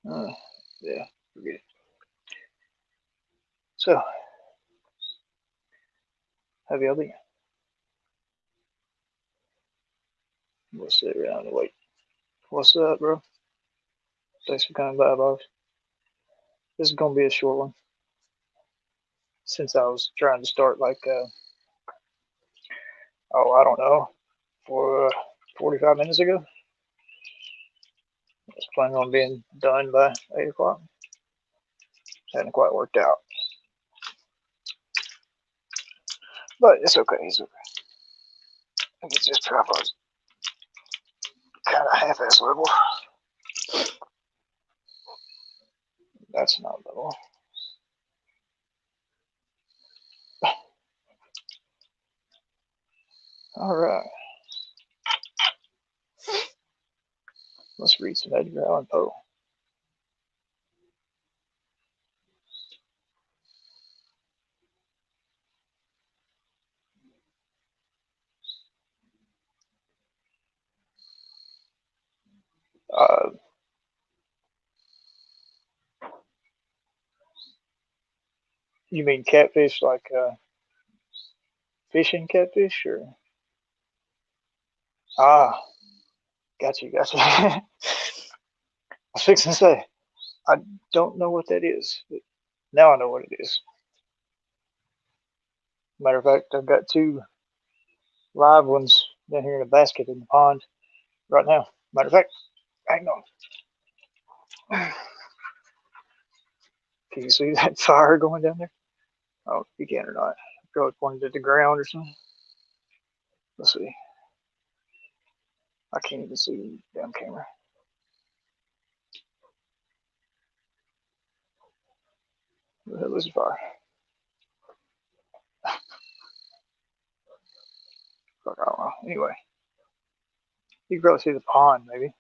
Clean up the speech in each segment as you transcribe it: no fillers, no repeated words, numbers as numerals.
Yeah, forget it. So, have y'all been? We'll sit around and wait. What's up, bro? Thanks for coming by, boss. This is gonna be a short one since I was trying to start like, oh, I don't know, for 45 minutes ago. I was planning on being done by 8 o'clock. Hadn't quite worked out, but it's okay. It's okay. It's just tripod's kind of half-ass level. That's not level. All right, let's read some Edgar Allan Poe. Uh, you mean catfish, like fishing catfish, or ah, got you, got you. I was fixing to say I don't know what that is, but now I know what it is. Matter of fact, I've got two live ones down here in a basket in the pond right now. Matter of fact, hang on. Can you see that fire going down there? Oh, you can or not. Probably pointed at the ground or something. Let's see. I can't even see the damn camera. Where the hell is the fire? Fuck, I don't know. Anyway, you can probably see the pond, maybe.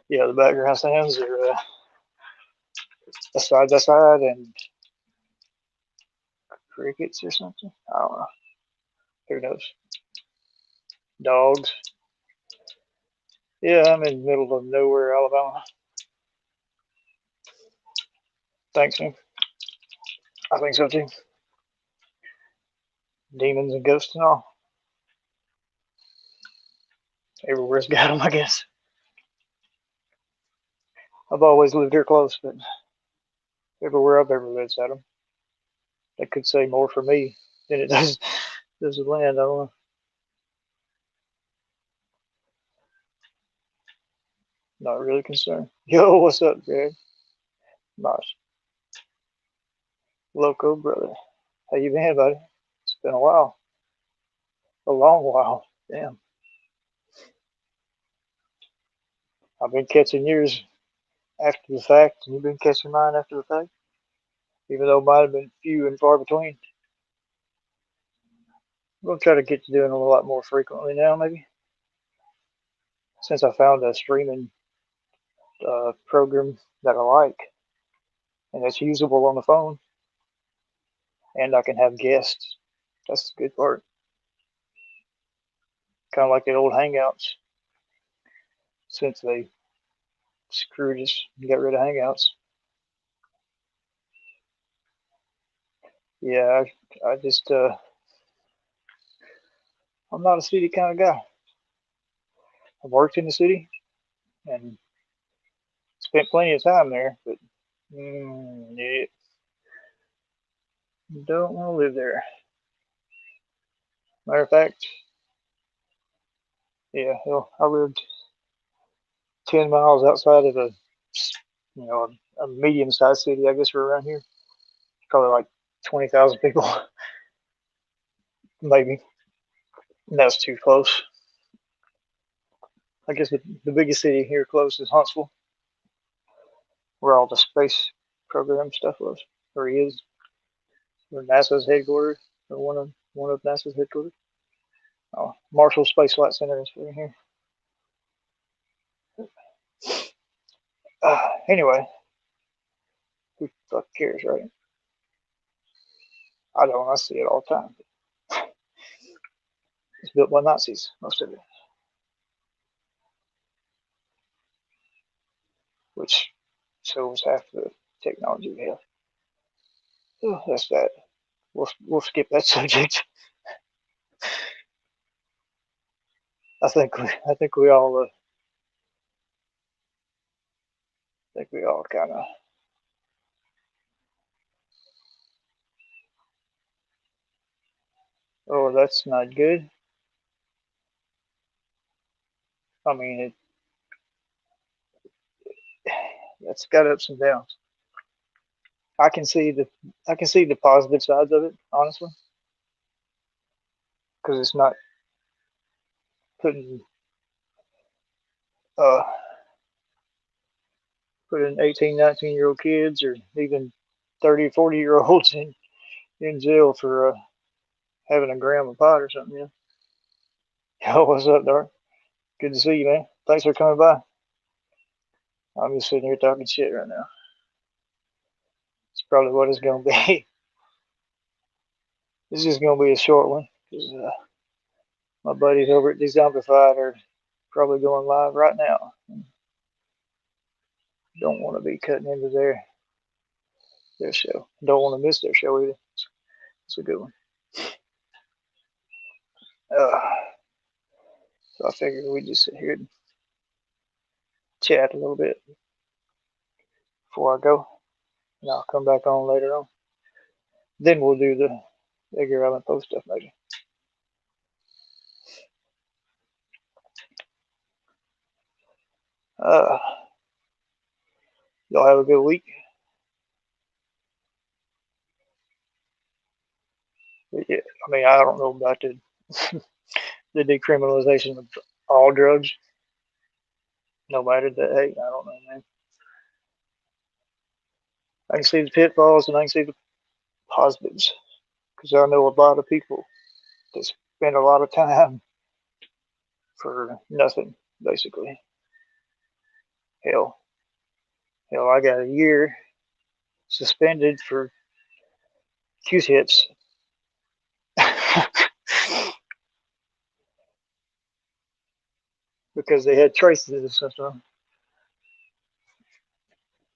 Yeah, the background sounds are side by side and crickets or something. I don't know. Who knows? Dogs. Yeah, I'm in the middle of nowhere, Alabama. Thanks, man. I think so too. Demons and ghosts and all. Everywhere's got them, I guess. I've always lived here close, but everywhere I've ever lived's had them. That could say more for me than it does the land. I don't know. Not really concerned. Yo, what's up, Greg? Nice. Loco, brother. How you been, buddy? It's been a while. A long while. Damn. I've been catching yours after the fact, and you've been catching mine after the fact, even though mine have been few and far between. I'm going to try to get to doing a lot more frequently now, maybe, since I found a streaming program that I like, and it's usable on the phone, and I can have guests. That's the good part. Kind of like the old Hangouts, since they screwed us and got rid of Hangouts. Yeah, I just, I'm not a city kind of guy. I've worked in the city and spent plenty of time there, but yeah, don't want to live there. Matter of fact, yeah, hell, I lived 10 miles outside of you know, a medium-sized city, I guess, for around here. Probably like 20,000 people, maybe. And that's too close. I guess the biggest city here close is Huntsville, where all the space program stuff was, or is, where NASA's headquarters, or one of NASA's headquarters. Oh, Marshall Space Flight Center is right here. Anyway, who the fuck cares, right? I don't. I see it all the time. It's built by Nazis, most of it. which shows half the technology we have. Oh, that's that. We'll skip that subject. I think we all kind of. Oh, that's not good. I mean, that's got ups and downs. I can see the I can see the positive sides of it, honestly, because it's not putting uh putting 18, 19-year-old kids or even 30, 40-year olds in jail for having a gram of pot or something. Yeah. Yo, what's up, Dark? Good to see you, man. Thanks for coming by. I'm just sitting here talking shit right now. It's probably what it's gonna be. This is gonna be a short one because my buddies over at Dezombified are probably going live right now. Don't want to be cutting into their show. Don't want to miss their show either. It's a good one. Uh, so I figured we'd just sit here and chat a little bit before I go, and I'll come back on later on. Then we'll do the Edgar Allan Poe stuff maybe. Uh, y'all have a good week. But yeah, I mean, I don't know about the decriminalization of all drugs, no matter the hey, I don't know, man. I can see the pitfalls and I can see the positives because I know a lot of people that spend a lot of time for nothing, basically. Hell, hell, I got a year suspended for Q-tips because they had traces of something.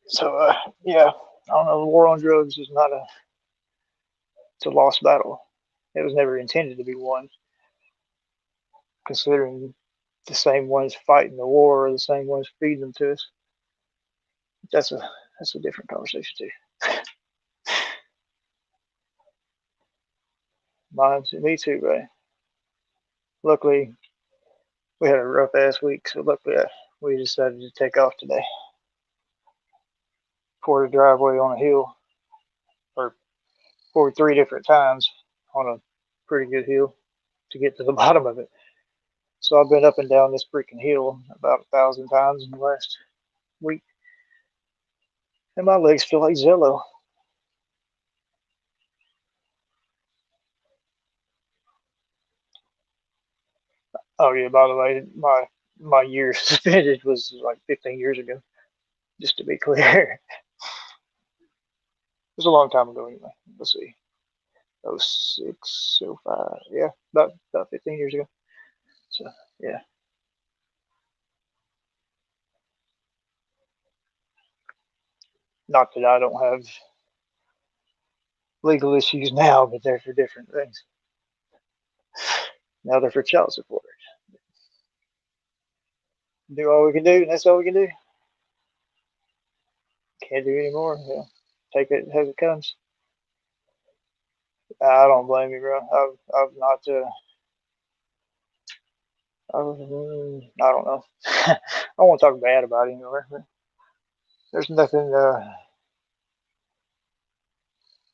So yeah, I don't know. The war on drugs is not a it's a lost battle. It was never intended to be one, considering the same ones fighting the war are the same ones feeding them to us. That's a that's a different conversation too. Me too, right? Luckily, we had a rough ass week, so luckily we decided to take off today. Poured a driveway on a hill, or poured 3 different times on a pretty good hill to get to the bottom of it. So I've been up and down this freaking hill about 1,000 times in the last week, and my legs feel like Jello. Oh yeah, by the way, my year suspended was like 15 years ago. Just to be clear, it was a long time ago anyway. Let's see, 06, 05, yeah, about 15 years ago. So yeah, not that I don't have legal issues now, but they're for different things. Now they're for child support. Do all we can do, and that's all we can do. Can't do anymore. Yeah, take it as it comes. I don't blame you, bro. I've not. I don't know. I won't talk bad about it anywhere. But there's nothing.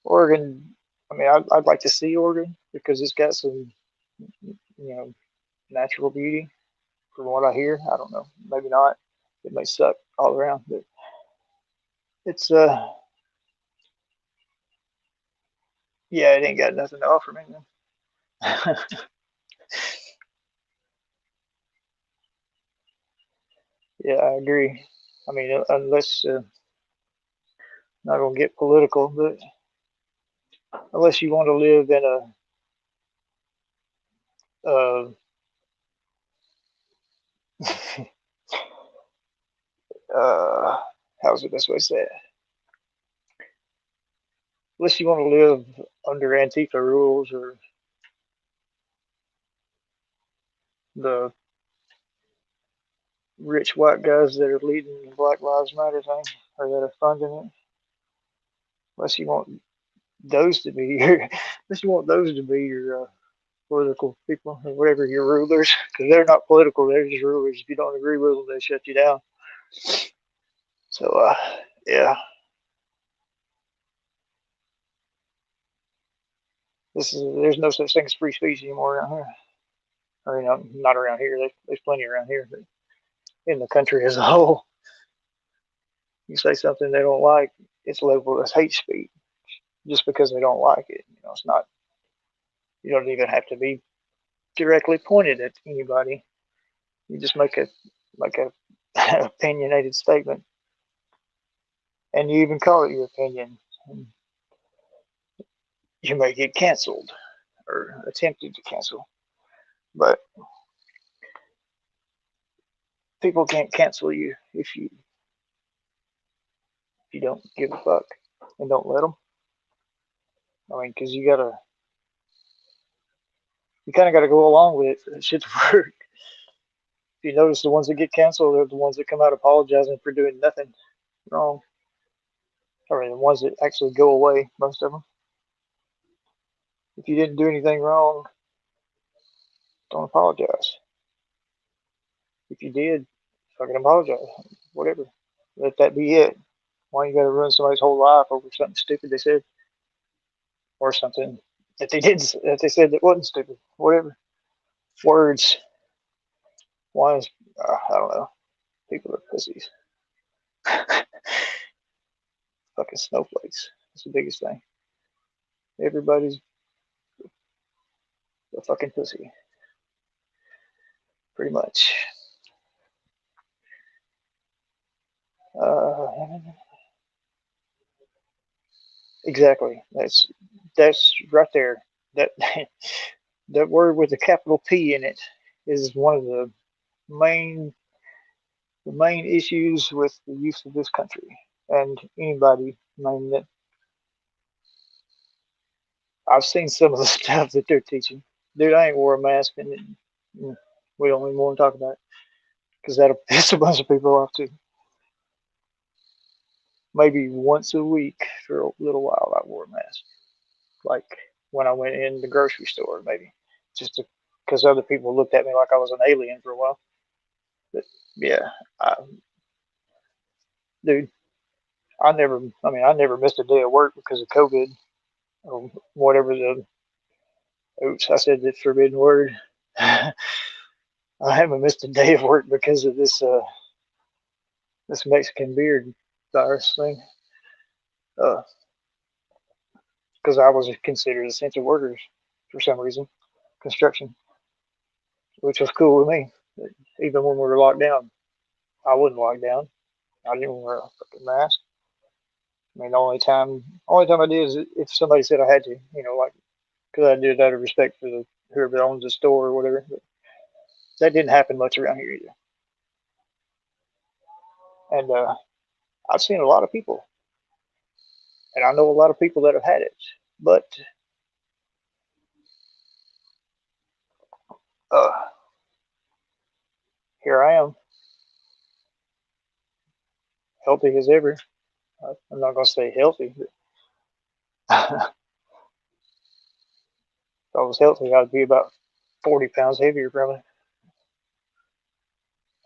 Oregon. I mean, I'd like to see Oregon because it's got some, natural beauty. From what I hear, I don't know. Maybe not. It may suck all around, but it's yeah, it ain't got nothing to offer me. Yeah, I agree. I mean, unless not gonna get political, but unless you want to live in uh, uh, how's the best way to say it? Unless you want to live under Antifa rules or the rich white guys that are leading the Black Lives Matter thing or that are funding it, unless you want those to be your, unless you want those to be your political people or whatever your rulers, because they're not political, they're just rulers. If you don't agree with them, they shut you down. So yeah, this is there's no such thing as free speech anymore around here. Or not around here. There's plenty around here, but in the country as a whole, you say something they don't like, it's labeled as hate speech just because they don't like it. It's not. You don't even have to be directly pointed at anybody. You just make a like a opinionated statement, and you even call it your opinion. And you may get canceled or attempted to cancel, but people can't cancel you if you don't give a fuck and don't let them. I mean, because you kind of gotta go along with it for that shit to work. If you notice, the ones that get canceled are the ones that come out apologizing for doing nothing wrong. I mean, the ones that actually go away, most of them. If you didn't do anything wrong, don't apologize. If you did, fucking apologize. Whatever. Let that be it. Why you gotta ruin somebody's whole life over something stupid they said, or something that they did that they said that wasn't stupid? Whatever. Words. Why is I don't know. People are pussies. Fucking snowflakes. That's the biggest thing. Everybody's a fucking pussy, pretty much. Uh, exactly. That's right there. That that word with a capital P in it is one of main the main issues with the youth of this country and anybody. I mean, that I've seen some of the stuff that they're teaching. Dude, I ain't wore a mask, and we don't even want to talk about it because that'll piss a bunch of people off too. Maybe once a week for a little while, I wore a mask, like when I went in the grocery store, maybe just because other people looked at me like I was an alien for a while. But yeah, I, dude, I never missed a day of work because of COVID or whatever the, oops, I said the forbidden word. I haven't missed a day of work because of this Mexican beard virus thing. Because I was considered essential workers for some reason, construction, which was cool with me. But even when we were locked down, I wasn't locked down. I didn't wear a fucking mask. I mean, the only time I did is if somebody said I had to, like because I did it out of respect for the whoever owns the store or whatever. But that didn't happen much around here either. And I've seen a lot of people, and I know a lot of people that have had it. But uh, here I am, healthy as ever. I'm not gonna say healthy, but if I was healthy, I'd be about 40 pounds heavier, probably.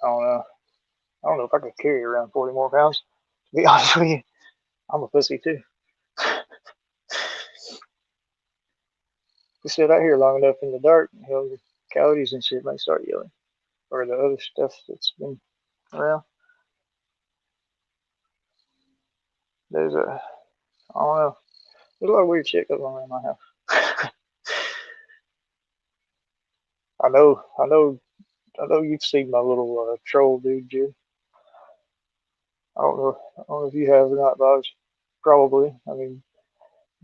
I don't know. I don't know if I could carry around 40 more pounds. To be honest with you, I'm a pussy too. We sit out here long enough in the dark, the coyotes and shit might start yelling, or the other stuff that's been around. I don't know. There's a lot of weird shit going on around my house. I know, I know you've seen my little troll dude, Jim. I don't know if you have or not, but probably. I mean,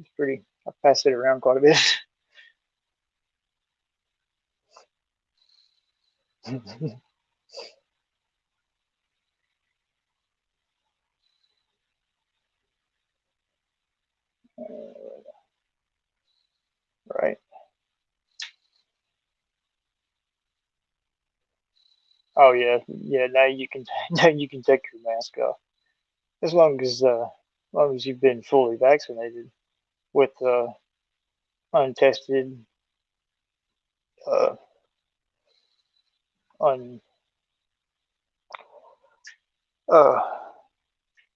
it's pretty. I pass it around quite a bit. Oh yeah, yeah. Now you can now you can take your mask off as long as you've been fully vaccinated with untested, uh, un uh,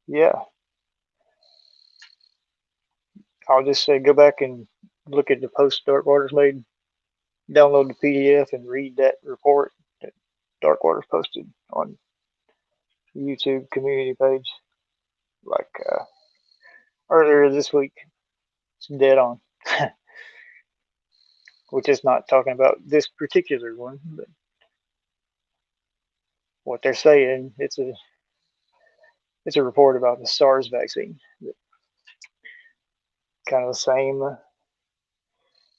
yeah. I'll just say go back and look at the post Dark Waters made. Download the PDF and read that report that Dark Waters posted on the YouTube community page like earlier this week. It's dead on. Which is not talking about this particular one, but what they're saying. It's a report about the SARS vaccine. Kind of the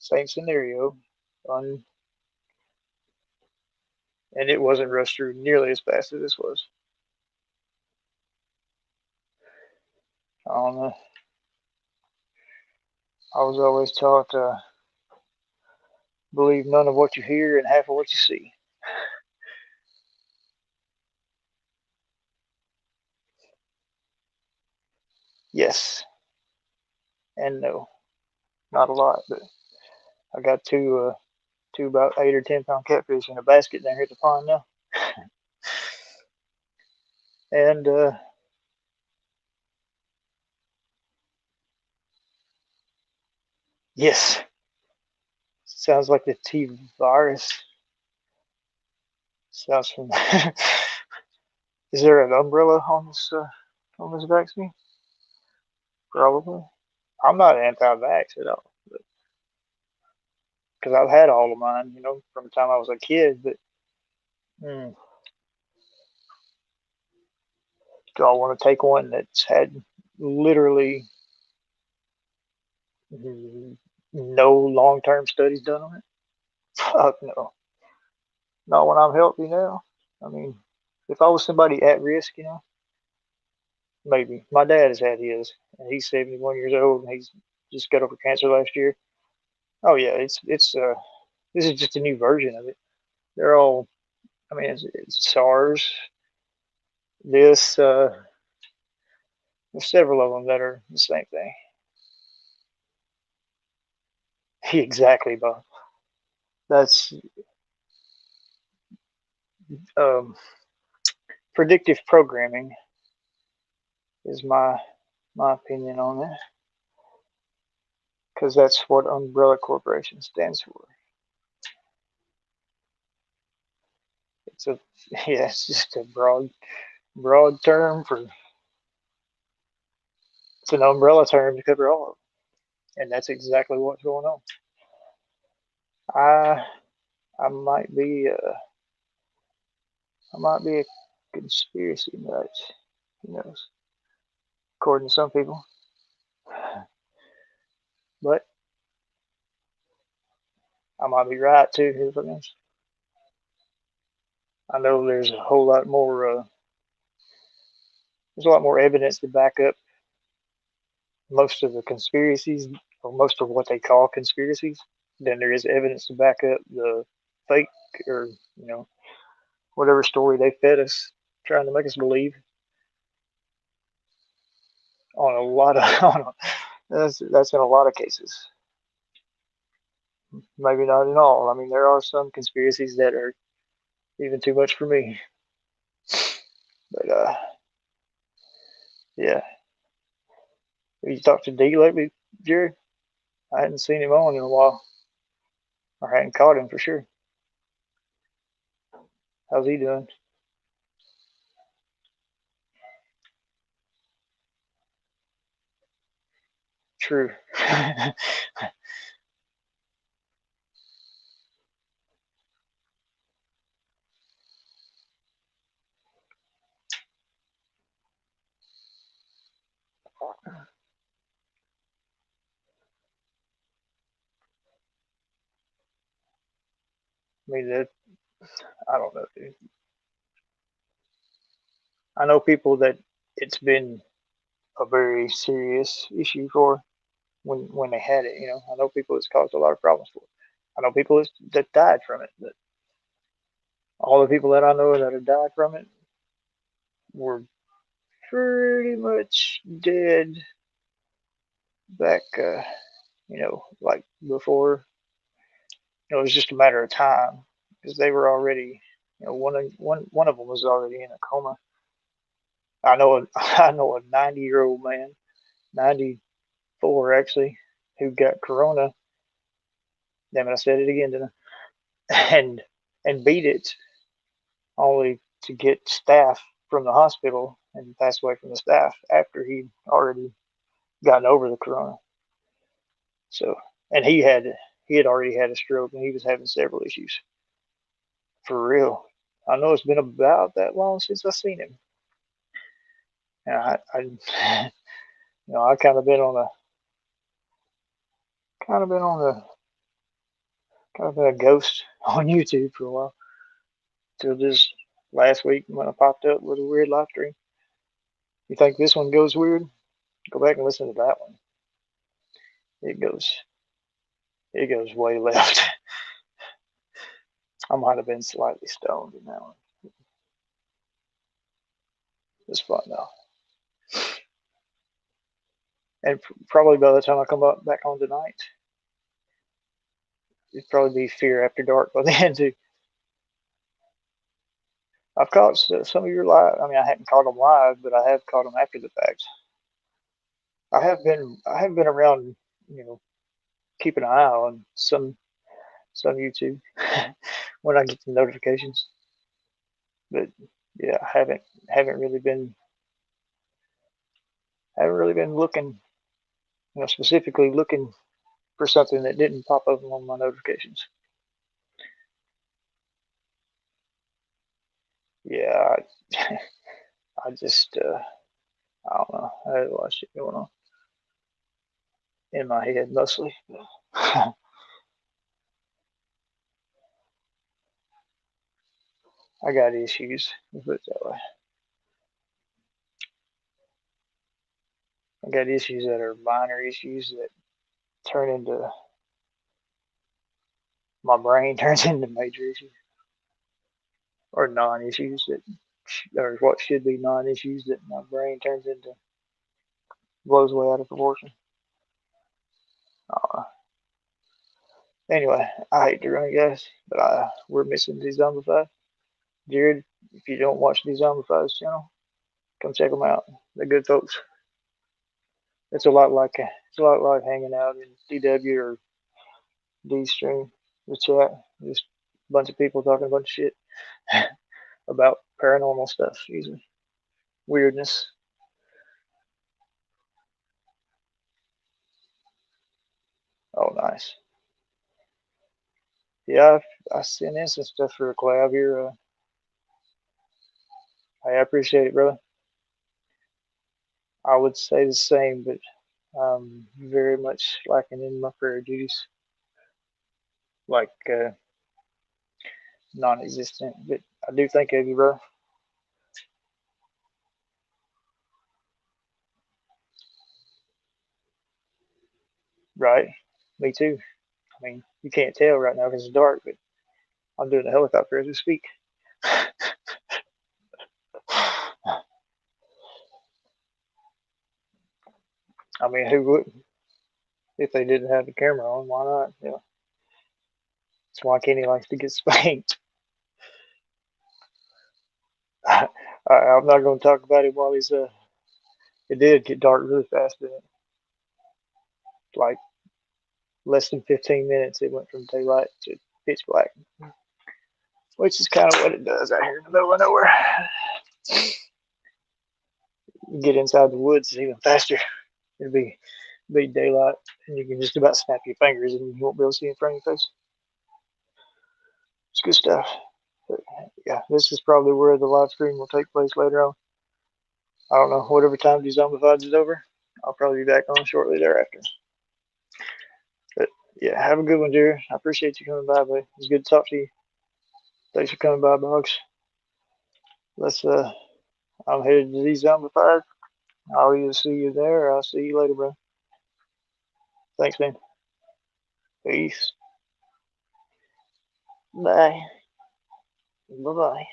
same scenario, on and it wasn't rushed through nearly as fast as this was. I don't know. I was always taught believe none of what you hear and half of what you see. Yes and no, not a lot, but I got two about 8 or 10 pound catfish in a basket down here at the pond now, and yes, sounds like the T virus. Sounds from. Is there an umbrella on this vaccine? Probably. I'm not anti-vax at all because I've had all of mine, from the time I was a kid. But mm, do I want to take one that's had literally mm, no long-term studies done on it? Fuck no. Not when I'm healthy now. I mean, if I was somebody at risk, maybe. My dad has had his, and he's 71 years old, and he's just got over cancer last year. Oh yeah, it's this is just a new version of it. They're all, I mean, it's SARS. This there's several of them that are the same thing. Exactly, Bob. That's um, predictive programming is my opinion on that, because that's what Umbrella Corporation stands for. It's a yeah, it's just a broad term for it's an umbrella term to cover all of it, and that's exactly what's going on. I I might be I might be a conspiracy nut. Who knows? According to some people, but I might be right too. Who knows? I know there's a lot more evidence to back up most of the conspiracies, or most of what they call conspiracies, than there is evidence to back up the fake, or whatever story they fed us, trying to make us believe on a lot of that's in a lot of cases. Maybe not in all. I mean, there are some conspiracies that are even too much for me. But yeah. Have you talked to D lately, Jerry? I hadn't seen him on in a while. Or hadn't caught him for sure. How's he doing? True. I mean, I don't know, dude. I know people that it's been a very serious issue for when they had it. I know people it's caused a lot of problems for. I know people that died from it, but All the people that I know that have died from it were pretty much dead back, like before. It was just a matter of time because they were already, one of them was already in a coma. I know a 90-year-old man, 94 actually, who got corona. Damn it, I said it again, didn't I? And beat it only to get staff from the hospital and pass away from the staff after he'd already gotten over the corona. So, and he had already had a stroke and he was having several issues. For real. I know it's been about that long since I've seen him. And I kind of been on a kind of been a ghost on YouTube for a while till this last week when I popped up with a weird live stream. You think this one goes weird? Go back and listen to that one. It goes it goes way left. I might have been slightly stoned in that one. It's fun though. And probably by the time I come up back on tonight, it'd probably be Fear After Dark by the end too. I've caught some of your live. I mean, I haven't caught them live, but I have caught them after the fact. I have been around, keeping an eye on some YouTube when I get the notifications. But yeah, I haven't really been looking, specifically looking for something that didn't pop up on my notifications. Yeah, I just I don't know. I had a lot of shit going on in my head mostly. I got issues. Let's put it that way. I got issues that are minor issues that turn into my brain turns into major issues or non-issues that or what should be non-issues that my brain turns into blows way out of proportion. Uh, anyway, I hate to run, guys, but we're missing the Zombified. Jared, if you don't watch the Zombified's channel, come check them out. They're good folks. It's a lot like hanging out in DW or D stream, the chat. Just a bunch of people talking a bunch of shit about paranormal stuff, usually weirdness. Oh, nice. Yeah, I sent in some stuff for a collab here. I appreciate it, brother. I would say the same, but very much lacking in my prayer duties, like non-existent. But I do think of you, bro. Right? Me too. I mean, you can't tell right now because it's dark, but I'm doing the helicopter as we speak. I mean, who wouldn't? If they didn't have the camera on, why not? Yeah, that's why Kenny likes to get spanked. I'm not going to talk about it while he's. It did get dark really fast, didn't it? Like less than 15 minutes, it went from daylight to pitch black, which is kind of what it does out here in the middle of nowhere. You get inside the woods, it's even faster. It'll be daylight, and you can just about snap your fingers, and you won't be able to see in front of your face. It's good stuff. But yeah, this is probably where the live stream will take place later on. I don't know, whatever time these zombifieds is over, I'll probably be back on shortly thereafter. But yeah, have a good one, Jerry. I appreciate you coming by, buddy. It's good to talk to you. Thanks for coming by, Boggs. Let's I'm headed to these zombified. I'll either see you there or I'll see you later, bro. Thanks, man. Peace. Bye. Bye bye.